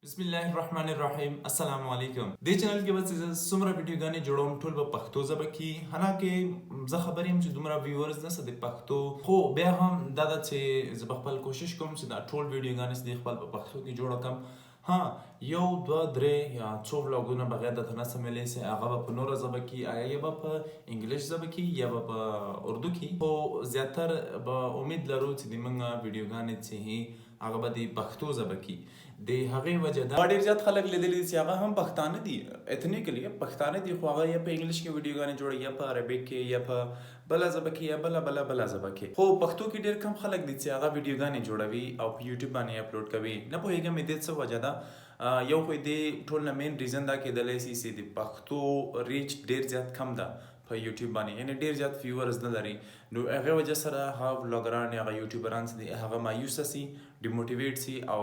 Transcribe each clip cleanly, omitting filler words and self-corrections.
बिस्मिल्लाहिर्रहमानिर्रहीम अस्सलाम वालेकुम दे चैनल के बस सुमरा वीडियो गाने जोड़ोम ठुल ब पख्तो जब की हना के ज खबरیم چې دومره ویورز نه سده پښتو خو بیا هم دا چې ز خپل کوشش کوم چې دا ټول ویډیو غانې د خپل په پښتو کې جوړ کم ها یو دوه درې یا څو ولاګونه بغیر د تنه سملې سه هغه په نور ژبه کې یا په انګلیش ژبه کې یا په اردو کې خو زیاتر به امید لرو چې د موږ ویډیو غانې چې هغه به د پښتو ژبه کې د هغې وجه دا ډېر زیات خلک لیدلي چې هغه هم پښتانه دي ایتنیکلی پښتانه دي خو هغه یا په انګلیش کې ویډیو غانې جوړوي یا په عربیک کې یا په بله ژبه کې یا بله ژبه کې خو پښتو کې ډېر کم خلک دي چې هغه ویډیو غانې جوړوي او په یوټیوب باندې اپلوډ کوي نه پوهېږم د څه وجه ده یو خو د ټول نه مین ریزن دا کېدلی شي چې د پښتو ریچ ډېر زیات کم ده په یوټیوب باندې یعنی ډېر زیات ویورز نه لري نو هغې وجه سره هغه ولاګران یا هغه یوټیوبران چې دي هغه مایوسه سي ډیموټیویټ سي او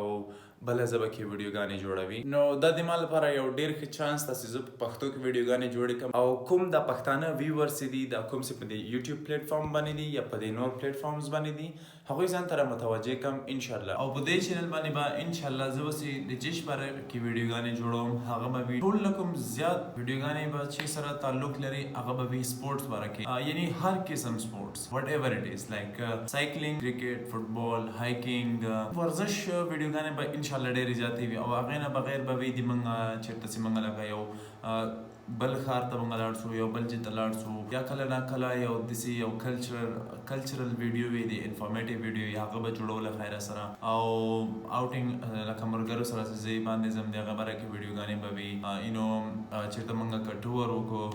بله ژبه کې ویډیو غانې جوړوي نو دا د ما لپاره یو ډېر ښه چانس ده چې زه په پښتو کې ویډیو غانې جوړې کړم او کوم د پښتانه ویورز چې دي دا کوم چې په د یوټیوب پلیټفارم باندې دي یا په د نور پلیټفارمز باندې دي هغوی ځان ته متوجه کړم انشاءالله او په دې چینل باندې به انشاءالله زه اوس د جش باره کې ویډیو غانې جوړوم هغه به وي ټول نه کوم زیات ویډیو غانې به چې سره تعلق لري هغه به وي سپورټس باره کې یعنی هر قسم سپورټس وات ایور اټ از لایک سایکلینګ کرکټ فوټبال هایکینګ ورزش ویډیو غانې به انشاءالله ډېرې زیاتې وي او هغې نه بغیر به وي د موږ چېرته چې موږ لکه یو بل ښار ته موږ لاړ شو یو بل ځای ته لاړ شو یا کله نه کله یو داسې یو کلچرل ویډیو وي د انفارمیټیو ویډیو وي هغه به جوړو له خیره سره او آوټینګ لکه ملګرو سره چې ځای باندې ځم د هغه باره کې ویډیو ګانې به وي نو چېرته موږ که ټور وکړو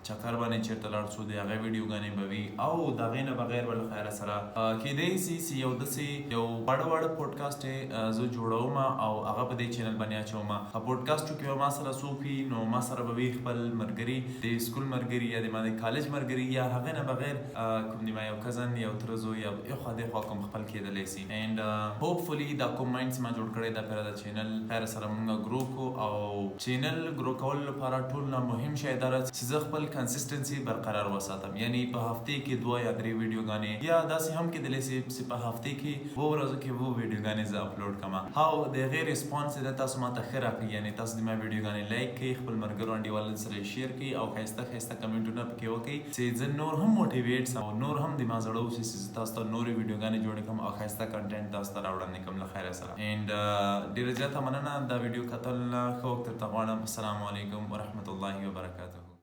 چکر باندې چېرته لاړ شو د هغې ویډیو ګانې به وي او د هغې نه بغیر به له خیره سره کیدی شي چې یو داسې یو واړه پوډکاسټ یې زه جوړوم او هغه په دې چینل باندې اچوم په پوډکاسټو کې به ما سره څوک وي نو ما سره به وي خپل ملګري د سکول ملګري یا د ما د کالج ملګري یا هغې نه بغیر کوم د ما یو کزن یو تره زوی یا خوا دې خوا کوم خپل کېدلی شي اینډ هوپفولي دا کوم ماینډس ما جوړ کړی دا پیره د چینل خیر سره مونږ ګرو کړو او چینل ګرو کولو لپاره ټول نه مهم شی دا چې زه خپل کنسسټنسي برقرار وساتم یعنی په هفتې کې 2 یا 3 ویډیو غانې یا داسې هم کېدلی شي چې په هفتې کې 2 ورځو کې 2 ویډیو غانې زه اپلوډ کړم او د هغې ریسپانس د تاسو ما ته ښه راکړي یعنی تاسو د ما ویډیو غانې لایک کړئ خپل ملګرو انډیوالو سره شیر کړئ او ښایسته کمنټونه پکې وکړئ چې زه نور هم موټیویټ سم او نور هم د ما زړه وشي چې تاسو ته نورې ویډیو غانې جوړې کړم او ښایسته کنټینټ تاسو ته راوړاندې کړم له خیره سره اینډ ډېره زیاته مننه دا ویډیو کتل ښه وخت درته غواړم السلام علیکم ورحمة الله وبرکاته